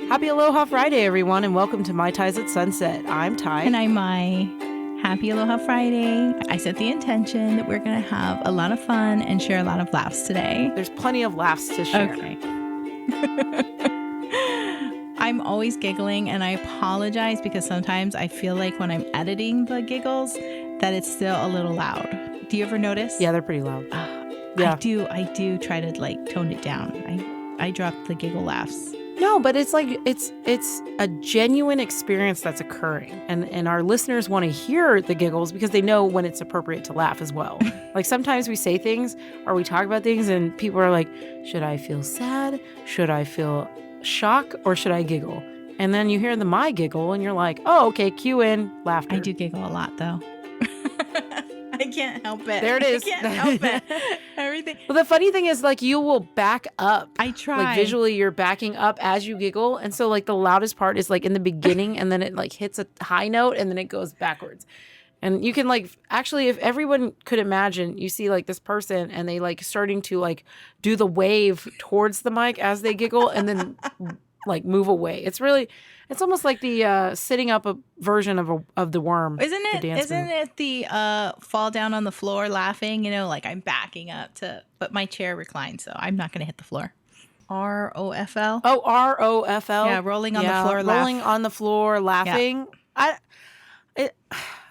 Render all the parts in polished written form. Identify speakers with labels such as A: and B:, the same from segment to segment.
A: Happy Aloha Friday, everyone, and welcome to My Ties at Sunset. I'm Ty.
B: And I'm Mai. Happy Aloha Friday. I set the intention that we're going to have a lot of fun and share a lot of laughs today.
A: There's plenty of laughs to share.
B: Okay. I'm always giggling, and I apologize because sometimes I feel like when I'm editing the giggles that it's still a little loud. Do you ever notice?
A: Yeah, they're pretty loud.
B: Yeah. I do try to tone it down. I drop the giggle laughs.
A: No, but it's it's a genuine experience that's occurring. And our listeners want to hear the giggles because they know when it's appropriate to laugh as well. Like sometimes we say things or we talk about things and people are like, should I feel sad? Should I feel shock? Or should I giggle? And then you hear the my giggle and you're like, oh, okay, cue in laughter.
B: I do giggle a lot though. I can't help it.
A: There it is.
B: I can't help it. Everything.
A: Well, the funny thing is, you will back up.
B: I try.
A: Like, visually, you're backing up as you giggle. And so, the loudest part is, in the beginning, and then it, hits a high note, and then it goes backwards. And you can, actually, if everyone could imagine, you see, this person, and they, starting to, do the wave towards the mic as they giggle, and then, move away. It's almost like the sitting up a version of the worm.
B: Isn't it the fall down on the floor laughing? I'm backing up but my chair reclines, so I'm not going to hit the floor. ROFL.
A: Oh, ROFL.
B: Yeah, rolling on the floor.
A: Rolling on the floor, laughing. Yeah.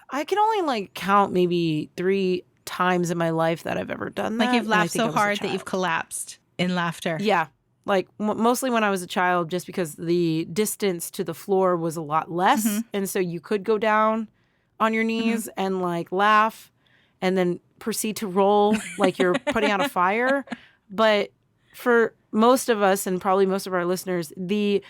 A: I can only count maybe 3 times in my life that I've ever done that.
B: You've laughed so hard that you've collapsed in laughter.
A: Yeah. Mostly when I was a child, just because the distance to the floor was a lot less. Mm-hmm. And so you could go down on your knees and laugh and then proceed to roll like you're putting out a fire. But for most of us and probably most of our listeners, the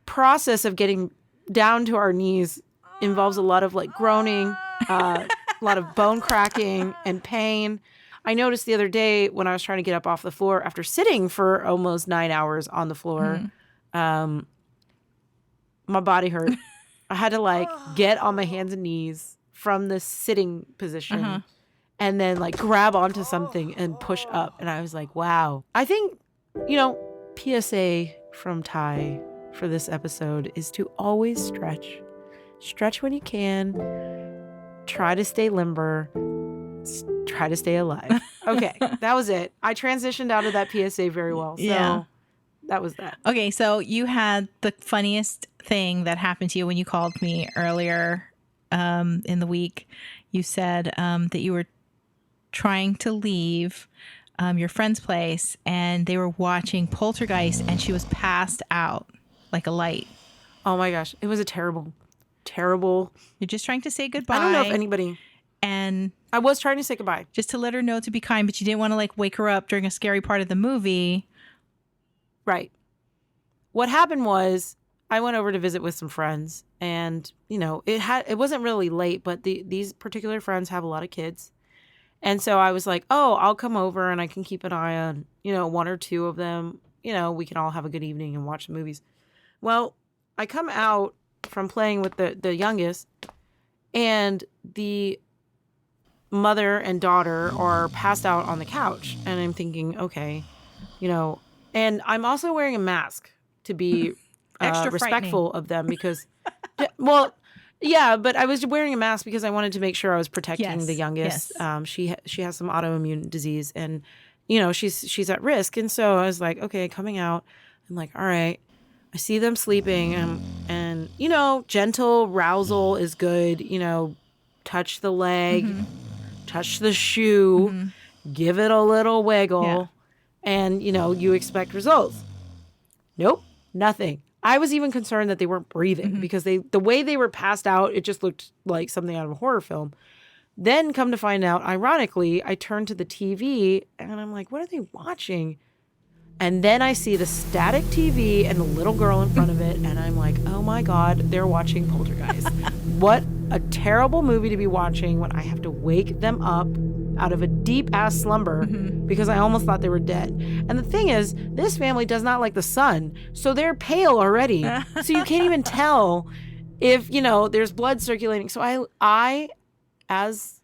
A: process of getting down to our knees involves a lot of groaning, a lot of bone cracking and pain. I noticed the other day when I was trying to get up off the floor after sitting for almost 9 hours on the floor, my body hurt. I had to get on my hands and knees from the sitting position and then grab onto something and push up. And I was like, wow. I think, PSA from Ty for this episode is to always stretch. Stretch when you can. Try to stay limber. Try to stay alive. Okay, that was it. I transitioned out of that PSA very well. So that was that.
B: Okay, so you had the funniest thing that happened to you when you called me earlier in the week. You said that you were trying to leave your friend's place and they were watching Poltergeist and she was passed out like a light.
A: Oh my gosh. It was a terrible.
B: You're just trying to say goodbye.
A: I don't know if anybody...
B: And
A: I was trying to say goodbye.
B: Just to let her know to be kind, but you didn't want to wake her up during a scary part of the movie.
A: Right. What happened was I went over to visit with some friends and, it wasn't really late, but these particular friends have a lot of kids. And so I was like, oh, I'll come over and I can keep an eye on, 1 or 2 of them. We can all have a good evening and watch the movies. Well, I come out from playing with the youngest and the mother and daughter are passed out on the couch. And I'm thinking, okay, and I'm also wearing a mask to be
B: extra
A: respectful of them because, well, yeah, but I was wearing a mask because I wanted to make sure I was protecting the youngest. Yes. She has some autoimmune disease and, she's at risk. And so I was like, okay, coming out, I'm like, all right, I see them sleeping and gentle rousal is good, touch the leg, touch the shoe, give it a little wiggle, and, you expect results. Nope, nothing. I was even concerned that they weren't breathing because the way they were passed out, it just looked like something out of a horror film. Then come to find out, ironically, I turned to the TV and I'm like, what are they watching? And then I see the static TV and the little girl in front of it. And I'm like, oh my God, they're watching Poltergeist. What a terrible movie to be watching when I have to wake them up out of a deep ass slumber because I almost thought they were dead. And the thing is, this family does not like the sun. So they're pale already. So you can't even tell if, there's blood circulating. So I as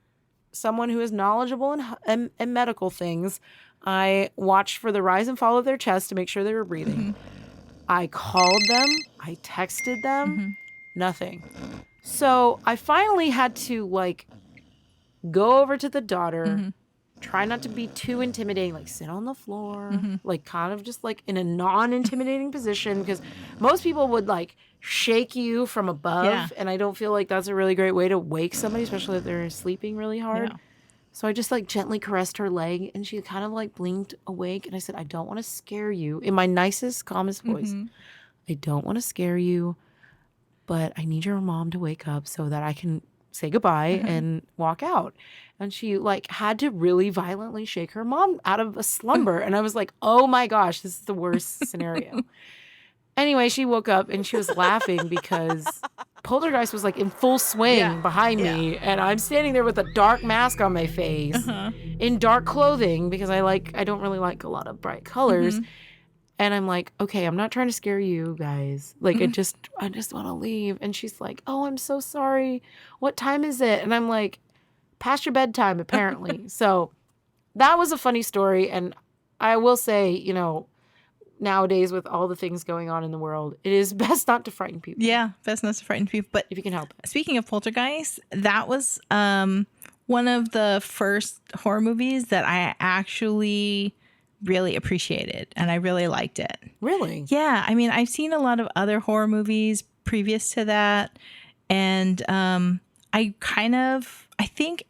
A: someone who is knowledgeable in medical things, I watched for the rise and fall of their chest to make sure they were breathing. I called them. I texted them. Nothing. So I finally had to like go over to the daughter, try not to be too intimidating, like sit on the floor, like kind of just like in a non-intimidating position, because most people would like shake you from above. And I don't feel like that's a really great way to wake somebody, especially if they're sleeping really hard.
B: Yeah.
A: So I just like gently caressed her leg, and she kind of like blinked awake. And I said, I don't want to scare you, in my nicest, calmest voice. I don't want to scare you, but I need your mom to wake up so that I can say goodbye and walk out. And she like had to really violently shake her mom out of a slumber. And I was like, oh my gosh, this is the worst scenario. Anyway, she woke up and she was laughing because Poltergeist was like in full swing behind me. And I'm standing there with a dark mask on my face in dark clothing because I don't really like a lot of bright colors. And I'm like, okay, I'm not trying to scare you guys. Like, I just want to leave. And she's like, oh, I'm so sorry. What time is it? And I'm like, past your bedtime, apparently. So that was a funny story. And I will say, you know, nowadays with all the things going on in the world, it is best not to frighten people.
B: Yeah, best not to frighten people. But
A: if you can help it.
B: Speaking of Poltergeist, that was one of the first horror movies that I actually really appreciated, and I really liked it.
A: Really?
B: Yeah. I mean, I've seen a lot of other horror movies previous to that, and I think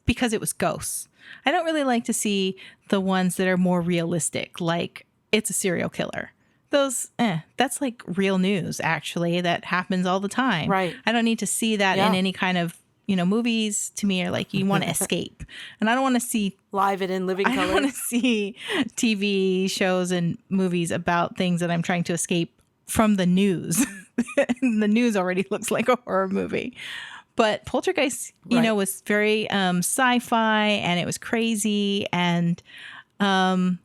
B: because it was ghosts, I don't really like to see the ones that are more realistic, like it's a serial killer. Those, that's like real news, actually, that happens all the time.
A: Right.
B: I don't need to see that in any kind of, you know, movies to me are like, you want to escape. And I don't want to see
A: live it in living color.
B: I don't want to see TV shows and movies about things that I'm trying to escape from the news. The news already looks like a horror movie. But Poltergeist, you know, was very sci-fi, and it was crazy. And come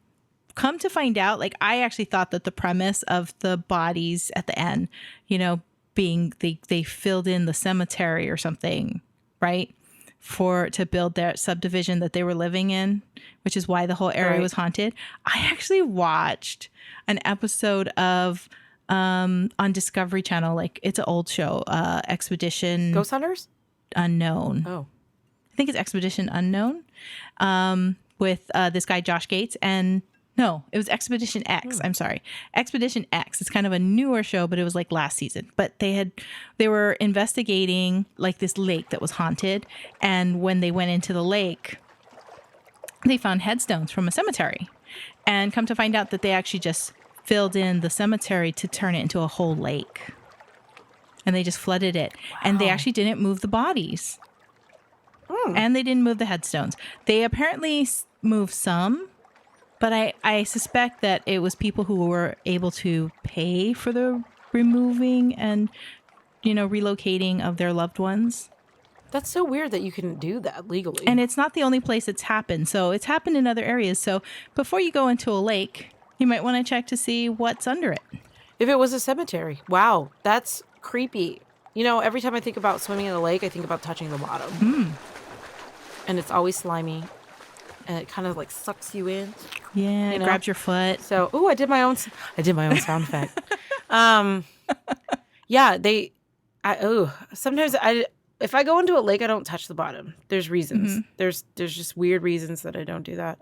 B: to find out, like, I actually thought that the premise of the bodies at the end, you know, being they filled in the cemetery or something, right, to build their subdivision that they were living in, which is why the whole area was haunted. I actually watched an episode of on Discovery Channel, like it's an old show, Expedition
A: Ghost Hunters
B: Unknown.
A: Oh,
B: I think it's Expedition Unknown, with this guy Josh Gates, and no, it was Expedition X. I'm sorry. Expedition X. It's kind of a newer show, but it was like last season. But they were investigating like this lake that was haunted. And when they went into the lake, they found headstones from a cemetery. And come to find out that they actually just filled in the cemetery to turn it into a whole lake. And they just flooded it. Wow. And they actually didn't move the bodies. And they didn't move the headstones. They apparently moved some. But I suspect that it was people who were able to pay for the removing and, you know, relocating of their loved ones.
A: That's so weird that you can do that legally.
B: And it's not the only place it's happened. So it's happened in other areas. So before you go into a lake, you might want to check to see what's under it.
A: If it was a cemetery. Wow, that's creepy. You know, every time I think about swimming in a lake, I think about touching the bottom. And it's always slimy. And it kind of like sucks you in.
B: Yeah, it grabs your foot.
A: So, I did my own sound effect. Sometimes if I go into a lake, I don't touch the bottom. There's reasons. There's just weird reasons that I don't do that.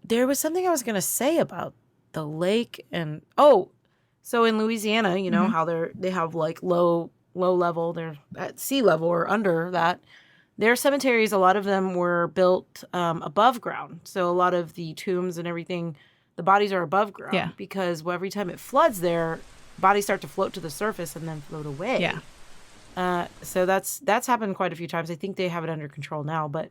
A: There was something I was going to say about the lake, and so in Louisiana, you know how they have like low level, they're at sea level or under that. Their cemeteries, a lot of them were built above ground. So a lot of the tombs and everything, the bodies are above ground because every time it floods there, bodies start to float to the surface and then float away. Yeah. So that's happened quite a few times. I think they have it under control now, but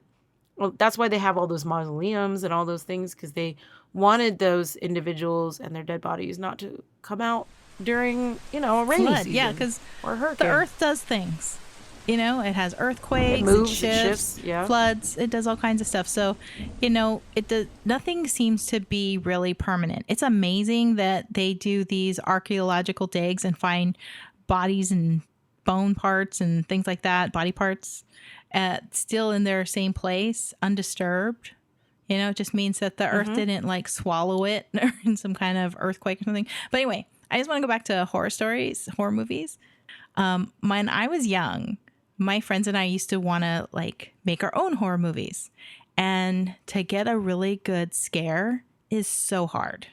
A: that's why they have all those mausoleums and all those things, because they wanted those individuals and their dead bodies not to come out during, you know, a rainy season.
B: Yeah, because
A: the
B: earth does things. You know, it has earthquakes,
A: it moves, it shifts,
B: floods, it does all kinds of stuff. So, you know, nothing seems to be really permanent. It's amazing that they do these archaeological digs and find bodies and bone parts and things like that, body parts, still in their same place, undisturbed. You know, it just means that the earth didn't like swallow it or in some kind of earthquake or something. But anyway, I just want to go back to horror movies. When I was young, my friends and I used to want to like make our own horror movies. And to get a really good scare is so hard.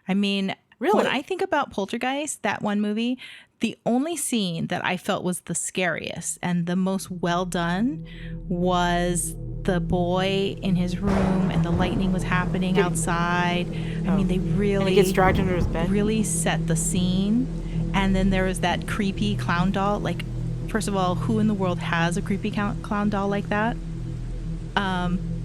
B: I mean, really? When I think about Poltergeist, that one movie, the only scene that I felt was the scariest and the most well done was the boy in his room and the lightning was happening outside. I mean, they really...
A: And he gets dragged under his bed?
B: Really set the scene. And then there was that creepy clown doll. Like, first of all, who in the world has a creepy clown doll like that?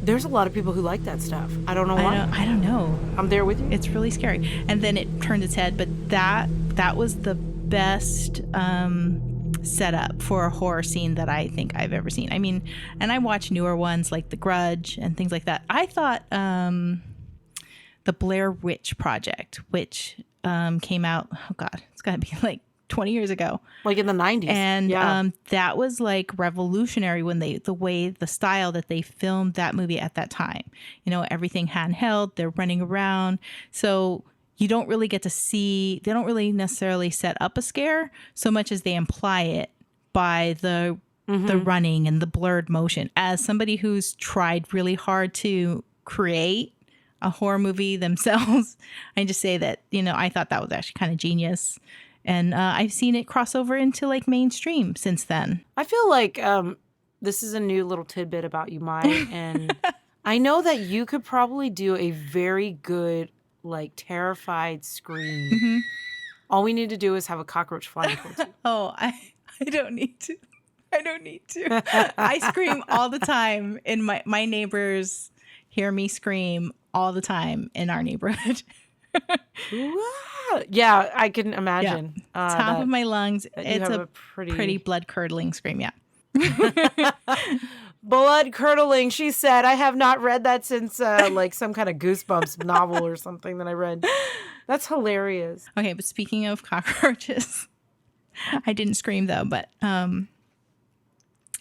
A: There's a lot of people who like that stuff. I don't know why.
B: I don't know.
A: I'm there with you.
B: It's really scary. And then it turned its head, but that was the best setup for a horror scene that I think I've ever seen. I mean, and I watch newer ones like The Grudge and things like that. I thought the Blair Witch Project, which came out, oh God, it's got to be like 20 years ago,
A: like in the 90s,
B: and that was like revolutionary when the style that they filmed that movie at that time. You know, everything handheld, they're running around, so you don't really get to see. They don't really necessarily set up a scare so much as they imply it by the running and the blurred motion. As somebody who's tried really hard to create a horror movie themselves, I just say that, you know, I thought that was actually kind of genius. And I've seen it cross over into like mainstream since then.
A: I feel like this is a new little tidbit about you, Mai. And I know that you could probably do a very good, like, terrified scream. Mm-hmm. All we need to do is have a cockroach flying towards you.
B: Oh, I don't need to. I don't need to. I scream all the time. And my neighbors hear me scream all the time in our neighborhood.
A: Yeah, I can imagine.
B: Yeah. Top of my lungs. It's a pretty blood-curdling scream, yeah.
A: Blood-curdling, she said. I have not read that since like some kind of Goosebumps novel or something that I read. That's hilarious.
B: Okay, but speaking of cockroaches, I didn't scream though, but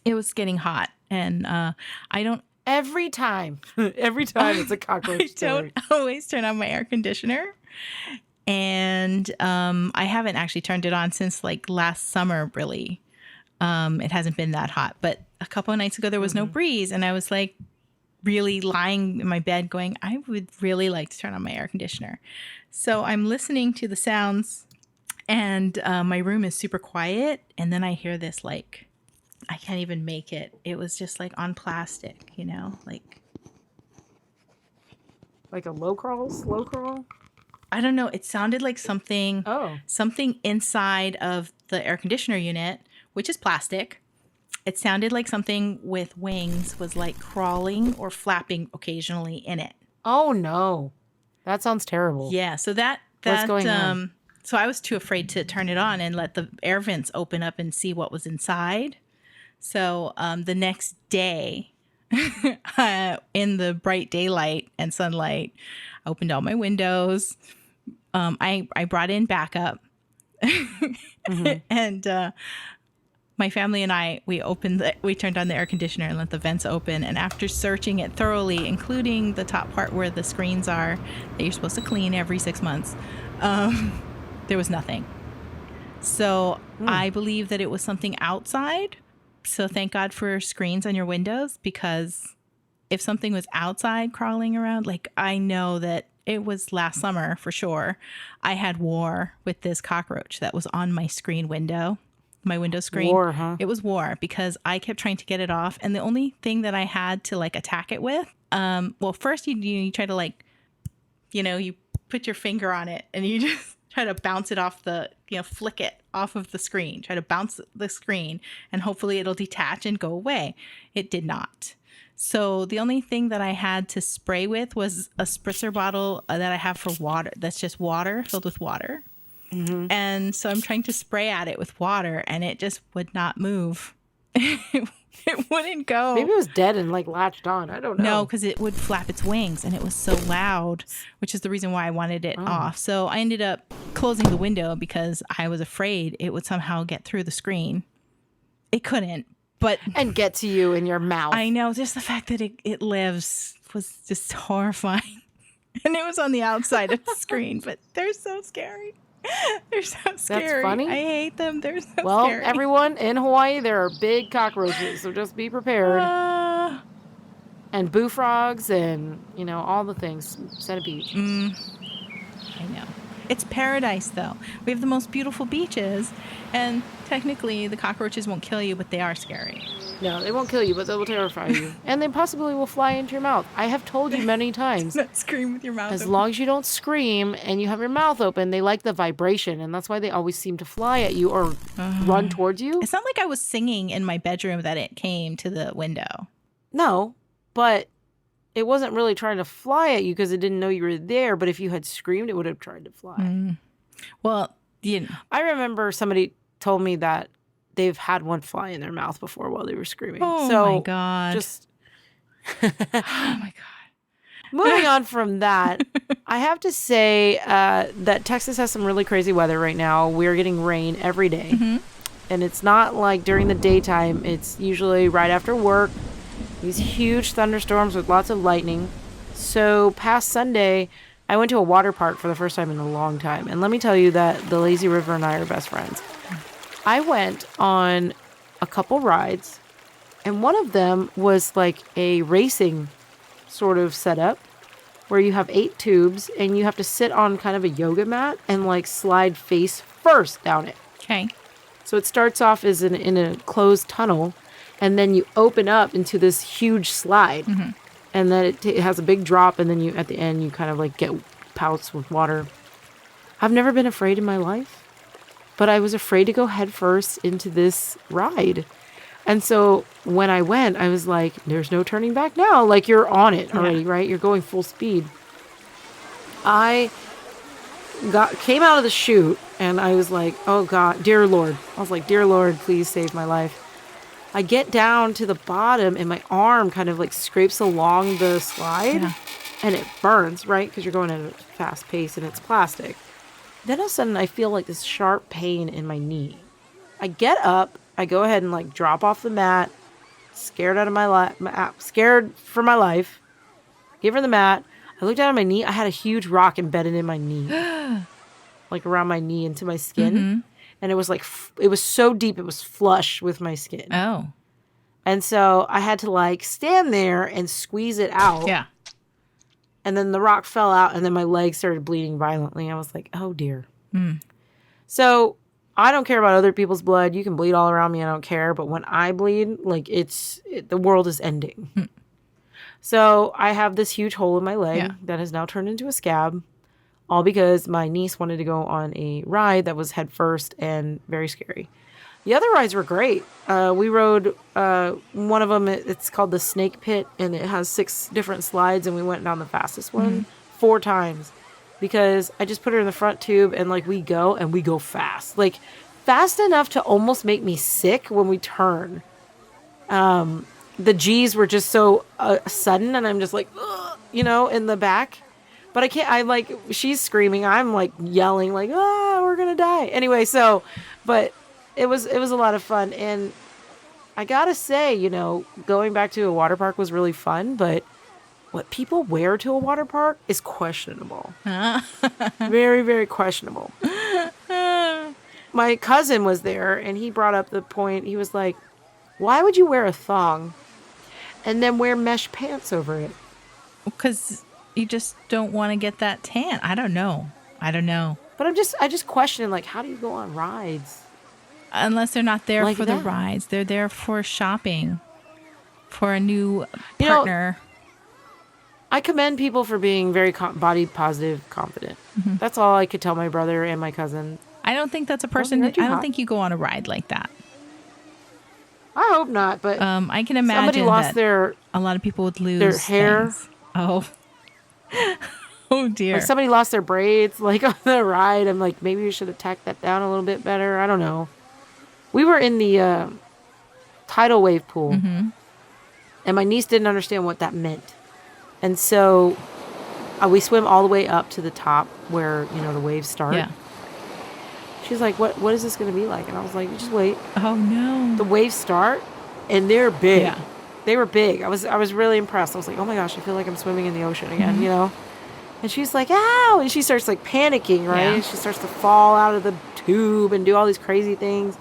B: it was getting hot, and I don't...
A: Every time it's a cockroach story.
B: I don't always turn on my air conditioner. And I haven't actually turned it on since like last summer, really. It hasn't been that hot. But a couple of nights ago, there was no breeze. And I was like really lying in my bed going, I would really like to turn on my air conditioner. So I'm listening to the sounds and my room is super quiet. And then I hear this like... I can't even make it. It was just like on plastic, you know, like
A: a low crawl, slow crawl.
B: I don't know. It sounded like something inside of the air conditioner unit, which is plastic. It sounded like something with wings was like crawling or flapping occasionally in it.
A: Oh no, that sounds terrible.
B: Yeah. So what's going on? So I was too afraid to turn it on and let the air vents open up and see what was inside. So the next day, in the bright daylight and sunlight, I opened all my windows. I brought in backup. And my family and I, we turned on the air conditioner and let the vents open. And after searching it thoroughly, including the top part where the screens are that you're supposed to clean every 6 months, there was nothing. So I believe that it was something outside. So thank God for screens on your windows, because if something was outside crawling around, like I know that it was last summer for sure, I had war with this cockroach that was on my window screen.
A: War, huh?
B: It was war because I kept trying to get it off. And the only thing that I had to like attack it with, well, first you try to like, you know, you put your finger on it and you just try to bounce it off flick it off of the screen, try to bounce the screen, and hopefully it'll detach and go away. It did not. So the only thing that I had to spray with was a spritzer bottle that I have for water. That's just water filled with water. Mm-hmm. And so I'm trying to spray at it with water and it just would not move. It wouldn't go.
A: Maybe it was dead and like latched on. I don't know.
B: No, because it would flap its wings and it was so loud, which is the reason why I wanted it off. So I ended up closing the window because I was afraid it would somehow get through the screen. It couldn't, but...
A: And get to you in your mouth.
B: I know. Just the fact that it lives was just horrifying. And it was on the outside of the screen, but they're so scary. They're so scary.
A: That's funny.
B: I hate them. They're so scary.
A: Well, everyone, in Hawaii, there are big cockroaches, so just be prepared. And bullfrogs and, all the things. Centipedes.
B: I know. It's paradise, though. We have the most beautiful beaches, and technically the cockroaches won't kill you, but they are scary.
A: No, they won't kill you, but they will terrify you. And they possibly will fly into your mouth. I have told you many times.
B: Not scream with your mouth
A: open. Long as you don't scream and you have your mouth open, they like the vibration, and that's why they always seem to fly at you or run towards you.
B: It's not like I was singing in my bedroom that it came to the window.
A: No, but it wasn't really trying to fly at you because it didn't know you were there. But if you had screamed, it would have tried to fly.
B: Well,
A: I remember somebody told me that they've had one fly in their mouth before while they were screaming.
B: Oh, my God.
A: Oh, my God. Moving on from that, I have to say that Texas has some really crazy weather right now. We're getting rain every day. And it's not like during the daytime. It's usually right after work. These huge thunderstorms with lots of lightning. So past Sunday, I went to a water park for the first time in a long time. And let me tell you that the lazy river and I are best friends. I went on a couple rides, and one of them was like a racing sort of setup where you have 8 tubes and you have to sit on kind of a yoga mat and like slide face first down it.
B: Okay.
A: So it starts off as in a closed tunnel, and then you open up into this huge slide, and then it has a big drop, and then you at the end you kind of like get pouts with water. I've never been afraid in my life. But I was afraid to go head first into this ride. And so when I went, I was like, there's no turning back now. Like, you're on it already, right? You're going full speed. I came out of the chute, and I was like, oh, God, dear Lord. I was like, dear Lord, please save my life. I get down to the bottom, and my arm kind of, like, scrapes along the slide. And it burns, right? Because you're going at a fast pace, and it's plastic. Then all of a sudden, I feel like this sharp pain in my knee. I get up. I go ahead and like drop off the mat. Scared out of my life. Scared for my life. Give her the mat. I looked down at my knee. I had a huge rock embedded in my knee, like around my knee into my skin, and it was like it was so deep. It was flush with my skin.
B: Oh,
A: and so I had to like stand there and squeeze it out.
B: Yeah.
A: And then the rock fell out, and then my leg started bleeding violently. I was like, oh, dear. So I don't care about other people's blood. You can bleed all around me. I don't care. But when I bleed, like the world is ending. So I have this huge hole in my leg that has now turned into a scab, all because my niece wanted to go on a ride that was head first and very scary. The other rides were great. We rode one of them. It's called the Snake Pit, and it has 6 different slides, and we went down the fastest one 4 times because I just put her in the front tube, and like we go fast. Like fast enough to almost make me sick when we turn. The G's were just so sudden, and I'm just like, ugh, in the back. But I can't, she's screaming. I'm like yelling like, we're going to die. Anyway, but it was a lot of fun. And I gotta say, going back to a water park was really fun, but what people wear to a water park is questionable. Very, very questionable. My cousin was there, and he brought up the point. He was like, why would you wear a thong and then wear mesh pants over it?
B: Because you just don't want to get that tan. I don't know.
A: But I just question, like, how do you go on rides?
B: Unless they're not there for the rides. They're there for shopping, for a new partner.
A: I commend people for being very body positive, confident. That's all I could tell my brother and my cousin.
B: I don't think that's a person. I don't think you go on a ride like that.
A: I hope not, but
B: I can imagine a lot of people would lose
A: their hair.
B: Things. Oh. Oh dear.
A: Like somebody lost their braids like on the ride. I'm like, maybe we should have tacked that down a little bit better. I don't know. We were in the tidal wave pool, and my niece didn't understand what that meant. And so we swim all the way up to the top where, the waves start.
B: Yeah.
A: She's like, what is this going to be like? And I was like, just wait.
B: Oh, no.
A: The waves start, and they're big.
B: Yeah.
A: they were big. I was really impressed. I was like, oh my gosh, I feel like I'm swimming in the ocean again, you know? And she's like, ow! And she starts like panicking, right? Yeah. And she starts to fall out of the tube and do all these crazy things.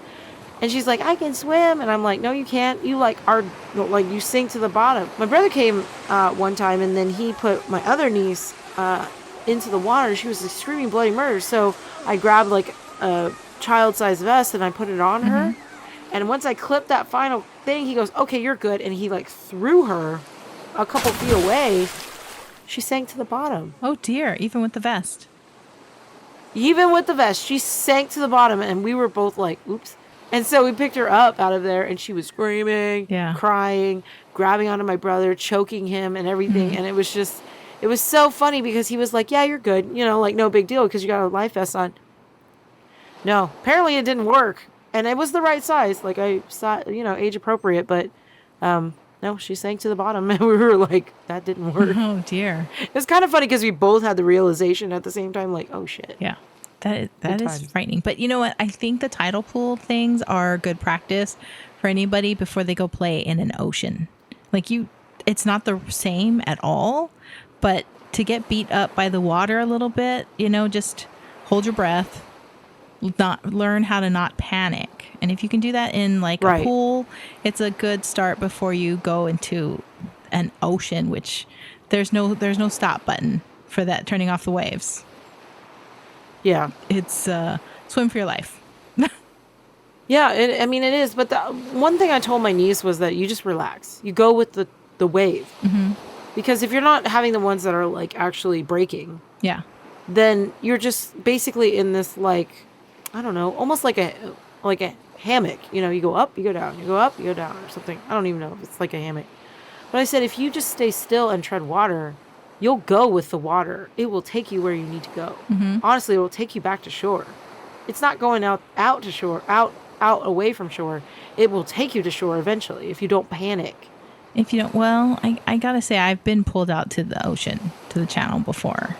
A: And she's like, I can swim. And I'm like, no, you can't. You like are like, you sink to the bottom. My brother came one time, and then he put my other niece into the water. She was like, screaming bloody murder. So I grabbed like a child-sized vest and I put it on her. And once I clipped that final thing, he goes, okay, you're good. And he like threw her a couple feet away. She sank to the bottom.
B: Oh dear, even with the vest.
A: Even with the vest, she sank to the bottom, and we were both like, oops. And so we picked her up out of there, and she was screaming, crying, grabbing onto my brother, choking him and everything. And it was so funny because he was like, yeah, you're good. You know, like no big deal because you got a life vest on. No, apparently it didn't work. And it was the right size. Like I saw, you know, age appropriate, but no, she sank to the bottom, and we were like, that didn't work.
B: Oh, dear.
A: It was kind of funny because we both had the realization at the same time, like, oh, shit.
B: Yeah, that is frightening. But you know what? I think the tidal pool things are good practice for anybody before they go play in an ocean. Like it's not the same at all, but to get beat up by the water a little bit, you know, just hold your breath, learn how to not panic. And if you can do that in like a pool, it's a good start before you go into an ocean, which there's no stop button for that, turning off the waves.
A: Yeah.
B: It's swim for your life.
A: Yeah, I mean, it is. But the one thing I told my niece was that you just relax. You go with the wave. Because if you're not having the ones that are like actually breaking, then you're just basically in this like, I don't know, almost like a hammock. You know, you go up, you go down, you go up, you go down, or something. I don't even know if it's like a hammock. But I said, if you just stay still and tread water, you'll go with the water. It will take you where you need to go. Honestly, it will take you back to shore. It's not going out to shore, out away from shore. It will take you to shore eventually if you don't panic.
B: If you don't, well, I gotta say, I've been pulled out to the ocean, to the channel before.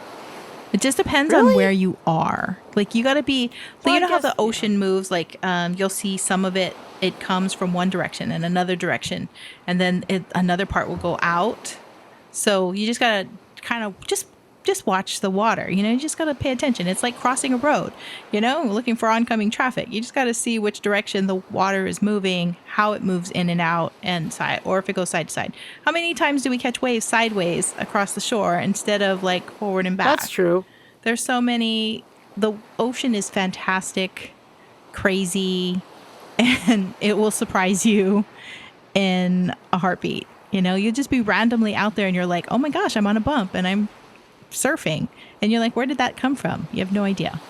B: It just depends on where you are. Like you gotta be, you know how the ocean moves, like you'll see some of it comes from one direction and another direction, and then another part will go out. So you just gotta kind of just watch the water, you know, you just gotta pay attention. It's like crossing a road, you know, looking for oncoming traffic. You just gotta see which direction the water is moving, how it moves in and out and side, or if it goes side to side. How many times do we catch waves sideways across the shore instead of like forward and back?
A: That's true.
B: There's so many. The ocean is fantastic, crazy, and it will surprise you in a heartbeat. You know, you'll just be randomly out there and you're like, oh my gosh, I'm on a bump and I'm surfing. And you're like, where did that come from? You have no idea.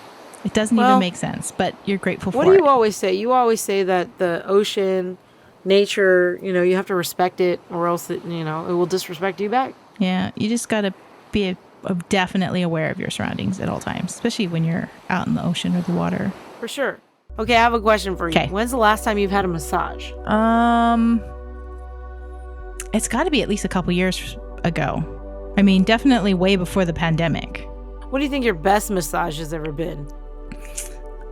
B: It doesn't even make sense, but you're grateful for it.
A: What do you always say? You always say that the ocean, nature, you know, you have to respect it or else it, you know, it will disrespect you back.
B: Yeah, you just got to be definitely aware of your surroundings at all times, especially when you're out in the ocean or the water.
A: For sure. Okay, I have a question for you. Okay. When's the last time you've had a massage?
B: It's got to be at least a couple years ago. I mean, definitely way before the pandemic.
A: What do you think your best massage has ever been?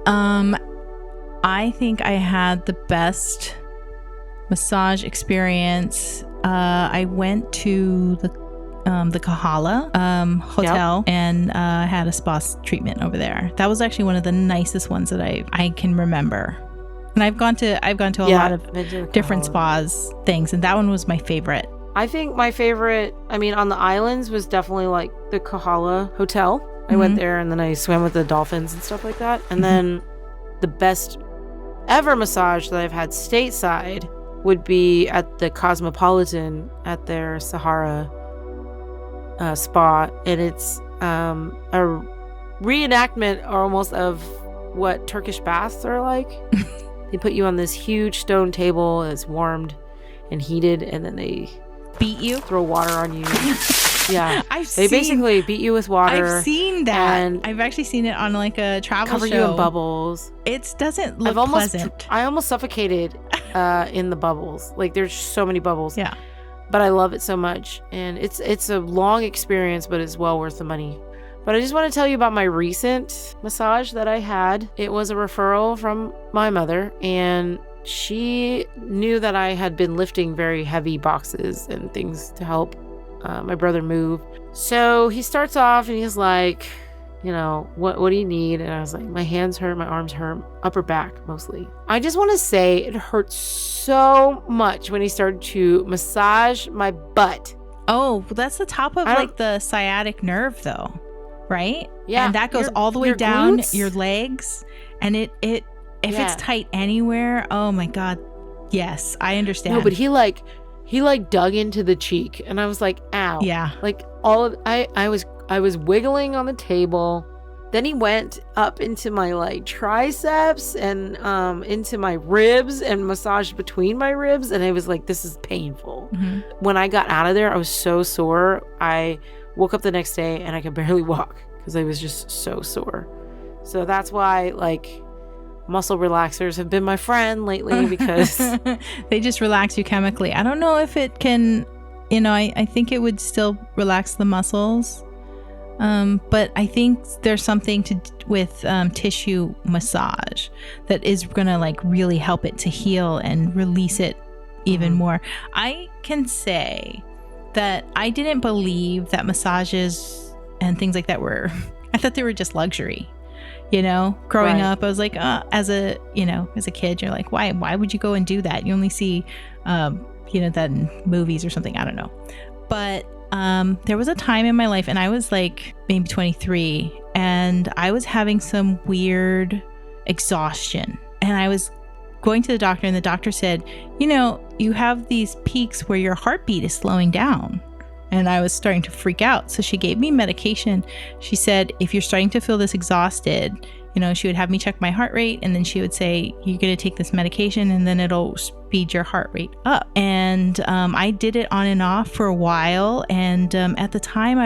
B: I think I had the best massage experience. I went to the Kahala hotel and had a spa treatment over there. That was actually one of the nicest ones that I can remember. And I've gone to a lot of different spas things, and that one was my favorite.
A: I think my favorite, I mean, on the islands was definitely like the Kahala hotel. I went there and then I swam with the dolphins and stuff like that. And then the best ever massage that I've had stateside would be at the Cosmopolitan at their Sahara spa. And it's a reenactment almost of what Turkish baths are like. They put you on this huge stone table that's warmed and heated, and then they
B: beat you,
A: throw water on you. Yeah, they basically beat you with water.
B: I've seen that. And I've actually seen it on like a travel
A: cover
B: show.
A: You in bubbles.
B: It doesn't look pleasant.
A: I almost suffocated in the bubbles. Like there's so many bubbles.
B: Yeah,
A: but I love it so much, and it's a long experience, but it's well worth the money. But I just want to tell you about my recent massage that I had. It was a referral from my mother, and she knew that I had been lifting very heavy boxes and things to help my brother move. So he starts off and he's like, what do you need? And I was like, my hands hurt, my arms hurt, upper back mostly. I just want to say it hurt so much when he started to massage my butt.
B: Oh, well, that's the top of like the sciatic nerve though, right?
A: Yeah.
B: And that goes all the way down
A: glutes?
B: your legs. And if it's tight anywhere, oh my God. Yes, I understand.
A: No, but he dug into the cheek and I was like, ow.
B: Yeah.
A: Like I was wiggling on the table. Then he went up into my like triceps and into my ribs and massaged between my ribs. And I was like, this is painful. Mm-hmm. When I got out of there, I was so sore. I woke up the next day and I could barely walk because I was just so sore. So that's why like muscle relaxers have been my friend lately because
B: they just relax you chemically. I don't know if it can, I think it would still relax the muscles. But I think there's something with tissue massage that is going to like really help it to heal and release it even more. I can say that I didn't believe that massages and things like that I thought they were just luxury. Growing up, I was like, as a kid, you're like, why would you go and do that? You only see, that in movies or something. I don't know. But there was a time in my life, and I was like maybe 23, and I was having some weird exhaustion. And I was going to the doctor, and the doctor said, you have these peaks where your heartbeat is slowing down. And I was starting to freak out. So she gave me medication. She said, if you're starting to feel this exhausted, she would have me check my heart rate. And then she would say, you're going to take this medication and then it'll speed your heart rate up. And I did it on and off for a while. And at the time I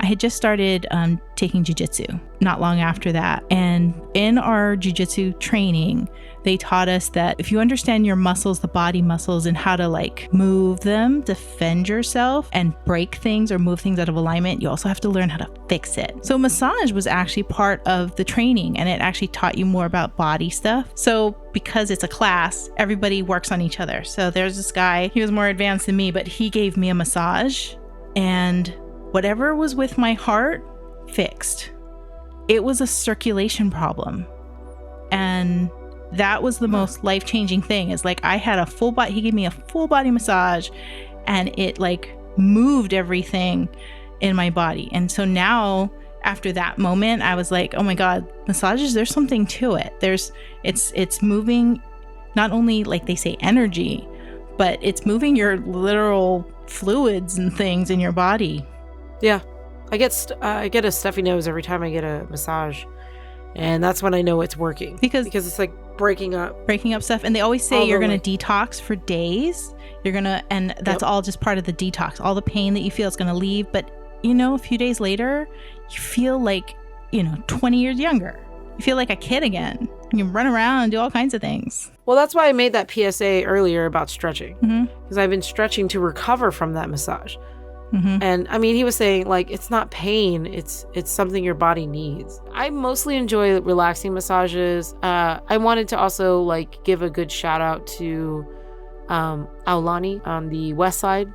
B: had just started taking jujitsu not long after that. And in our jujitsu training, they taught us that if you understand your muscles, the body muscles, and how to like move them, defend yourself and break things or move things out of alignment, you also have to learn how to fix it. So massage was actually part of the training, and it actually taught you more about body stuff. So because it's a class, everybody works on each other. So there's this guy, he was more advanced than me, but he gave me a massage, and whatever was with my heart fixed. It was a circulation problem. And that was the most life-changing thing, is like I had a full body, he gave me a full body massage, and it like moved everything in my body. And so now after that moment, I was like, oh my God, massages, there's something to it. It's moving not only like they say energy, but it's moving your literal fluids and things in your body.
A: Yeah. I get a stuffy nose every time I get a massage. And that's when I know it's working. Because it's like breaking up stuff. And they always say you're going to detox for days. And that's all just part of the detox. All the pain that you feel is going to leave. But, a few days later, you feel like, 20 years younger. You feel like a kid again. You can run around and do all kinds of things. Well, that's why I made that PSA earlier about stretching. Because I've been stretching to recover from that massage. And I mean, he was saying like, it's not pain, it's something your body needs. I mostly enjoy relaxing massages. I wanted to also like give a good shout out to Aulani on the west side.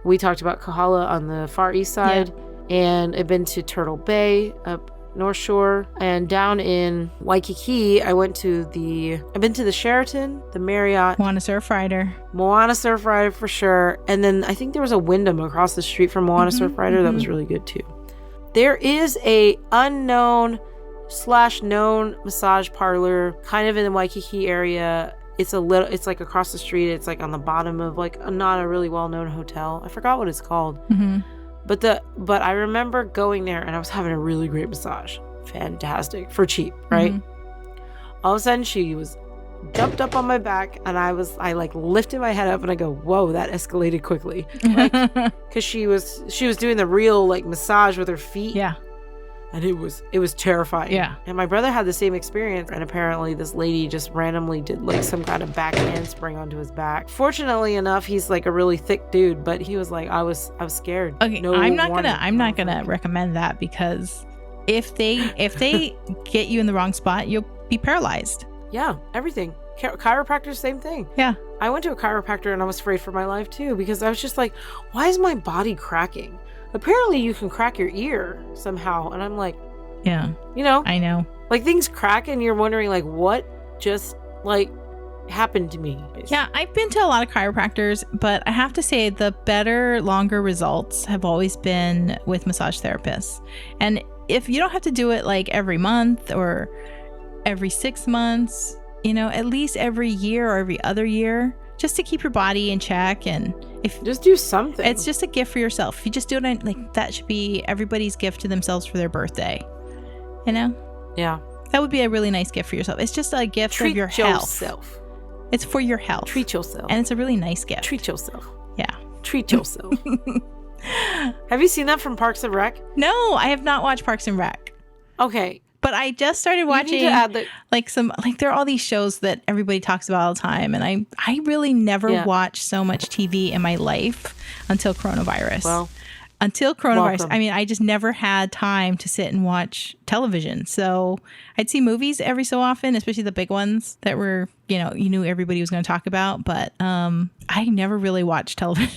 A: We talked about Kahala on the far east side. And I've been to Turtle Bay up North Shore, and down in Waikiki I've been to the Sheraton, the Marriott,
B: Moana Surf Rider
A: for sure. And then I think there was a Wyndham across the street from Moana Surf Rider that was really good too. There is a unknown / known massage parlor kind of in the Waikiki area. It's like across the street. It's like on the bottom of like not a really well-known hotel. I forgot what it's called. But I remember going there and I was having a really great massage. Fantastic. For cheap, right? All of a sudden she was jumped up on my back, and I like lifted my head up and I go, whoa, that escalated quickly. Like, cause she was doing the real like massage with her feet. Yeah. And it was terrifying. Yeah. And my brother had the same experience. And apparently this lady just randomly did like some kind of back handspring onto his back. Fortunately enough, he's like a really thick dude, but he was like, I was scared. Okay. No, I'm not gonna recommend that, because if they get you in the wrong spot, you'll be paralyzed. Yeah, everything. Chiropractor, same thing.
B: Yeah.
A: I went to a chiropractor and I was afraid for my life too, because I was just like, why is my body cracking? Apparently you can crack your ear somehow. And I'm like,
B: yeah, I know.
A: Like things crack and you're wondering like, what just like happened to me?
B: Yeah, I've been to a lot of chiropractors, but I have to say the better, longer results have always been with massage therapists. And if you don't have to do it like every month or every 6 months, at least every year or every other year, just to keep your body in check. And if
A: just do something,
B: it's just a gift for yourself. If you just do it, like that should be everybody's gift to themselves for their birthday.
A: Yeah,
B: that would be a really nice gift for yourself. It's just a gift of your health. It's for your health.
A: Treat yourself.
B: And it's a really nice gift.
A: Treat yourself.
B: Yeah.
A: Treat yourself. Have you seen that from Parks and Rec?
B: No, I have not watched Parks and Rec.
A: Okay.
B: But I just started watching there are all these shows that everybody talks about all the time. And I really never watched so much TV in my life until coronavirus.
A: Well,
B: welcome. I mean, I just never had time to sit and watch television. So I'd see movies every so often, especially the big ones that were, you knew everybody was going to talk about. But I never really watched television.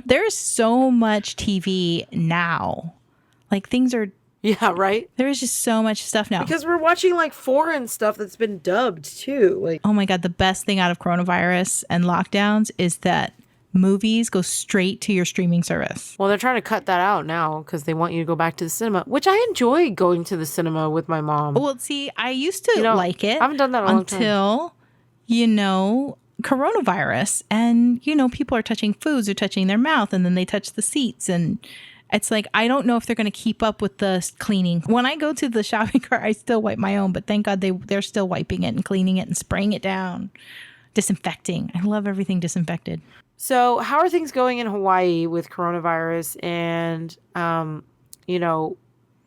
B: There's so much TV now. Like things are.
A: Yeah, right?
B: There is just so much stuff now.
A: Because we're watching like foreign stuff that's been dubbed too. Like,
B: oh my God, the best thing out of coronavirus and lockdowns is that movies go straight to your streaming service.
A: Well, they're trying to cut that out now because they want you to go back to the cinema, which I enjoy going to the cinema with my mom.
B: Well, see, I used to like it.
A: I haven't done that in a long time.
B: Until, coronavirus. And, people are touching foods, they're touching their mouth, and then they touch the seats. And it's like, I don't know if they're going to keep up with the cleaning. When I go to the shopping cart, I still wipe my own, but thank God they're still wiping it and cleaning it and spraying it down. Disinfecting. I love everything disinfected.
A: So how are things going in Hawaii with coronavirus? And,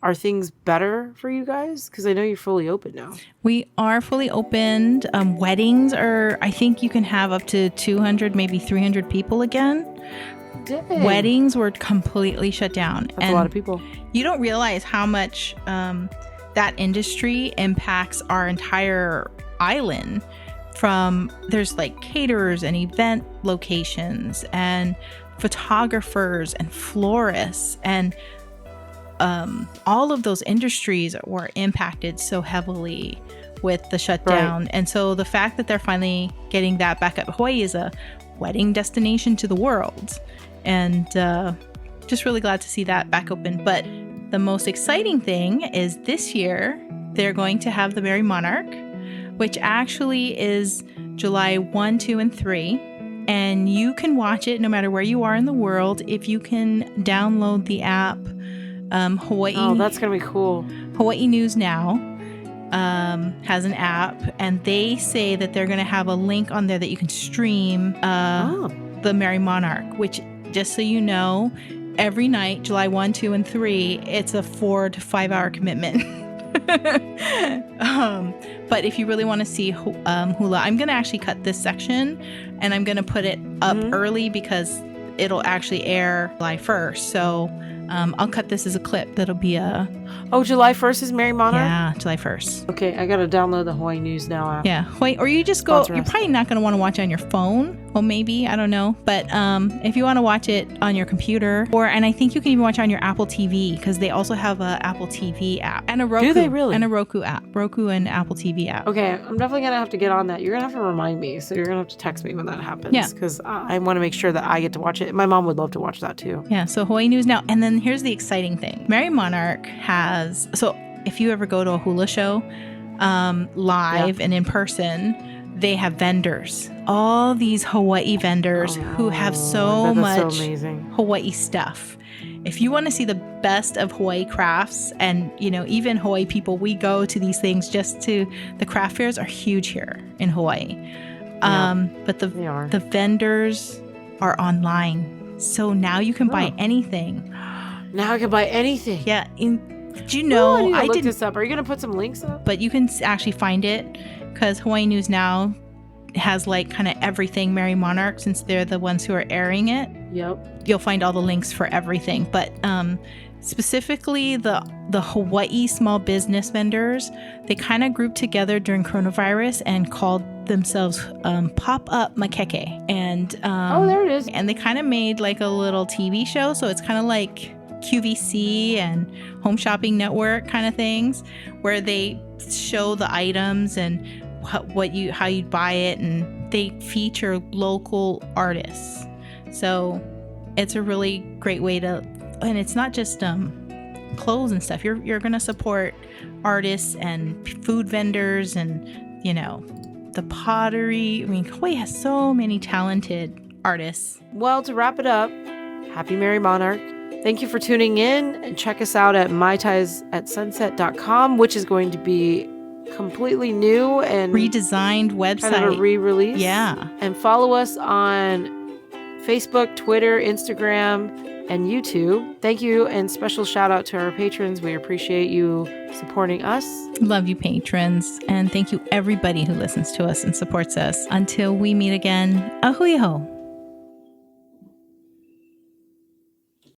A: are things better for you guys? Because I know you're fully open now.
B: We are fully opened. Weddings I think you can have up to 200, maybe 300 people again.
A: Dang.
B: Weddings were completely shut down.
A: That's a lot of people.
B: You don't realize how much that industry impacts our entire island. There's like caterers and event locations and photographers and florists, and all of those industries were impacted so heavily with the shutdown. Right. And so the fact that they're finally getting that back up, Hawaii is a wedding destination to the world, and just really glad to see that back open. But the most exciting thing is this year they're going to have the MERRIE MONARCH, which actually is July 1, 2, and 3. And you can watch it no matter where you are in the world if you can download the app Hawaii.
A: Oh, that's going to be cool.
B: Hawaii News Now has an app, and they say that they're going to have a link on there that you can stream the MERRIE MONARCH, which, just so you know, every night, July 1, 2, and 3, it's a 4 to 5 hour commitment. But if you really want to see Hula, I'm going to actually cut this section and I'm going to put it up early because it'll actually air July 1st. So I'll cut this as a clip. That'll be
A: July 1st is MERRIE MONARCH?
B: Yeah, July 1st.
A: Okay, I got to download the Hawaii News Now app.
B: Yeah, or you just go, you're probably not going to want to watch it on your phone. Well, maybe, I don't know. But if you want to watch it on your computer, and I think you can even watch it on your Apple TV, because they also have a Apple TV app and a Roku.
A: Do they really?
B: And a Roku app. Roku and Apple TV app.
A: Okay, I'm definitely going to have to get on that. You're going to have to remind me. So you're going to have to text me when that happens. Yeah. Because I want to make sure that I get to watch it. My mom would love to watch that too.
B: Yeah, so Hawaii News Now. And then here's the exciting thing. MERRIE MONARCH has, so if you ever go to a hula show live and in person, they have vendors. All these Hawaii vendors who have so much Hawaii stuff. If you want to see the best of Hawaii crafts, and even Hawaii people, we go to these things the craft fairs are huge here in Hawaii. But the vendors are online. So now you can buy anything.
A: Now I can buy anything.
B: Yeah. Do you know?
A: I need to look this up. Are you going to put some links up?
B: But you can actually find it because Hawaii News Now has like kind of everything MERRIE MONARCH, since they're the ones who are airing it.
A: Yep.
B: You'll find all the links for everything. But specifically the Hawaii small business vendors. They kind of grouped together during coronavirus and called themselves Pop-Up Makeke. And
A: there it is.
B: And they kind of made like a little TV show. So it's kind of like QVC and Home Shopping Network kind of things, where they show the items and how you'd buy it, and they feature local artists. So it's a really great way to, and it's not just clothes and stuff. You're going to support artists and food vendors and, you know, the pottery. I mean, Hawaii has so many talented artists.
A: Well, to wrap it up, happy Merry Monarch. Thank you for tuning in, and check us out at maitaisasunset.com, which is going to be completely new and
B: redesigned website.
A: Kind of a re-release.
B: Yeah.
A: And follow us on Facebook, Twitter, Instagram, and YouTube. Thank you, and special shout out to our patrons. We appreciate you supporting us.
B: Love you, patrons. And thank you everybody who listens to us and supports us. Until we meet again, ahui ho.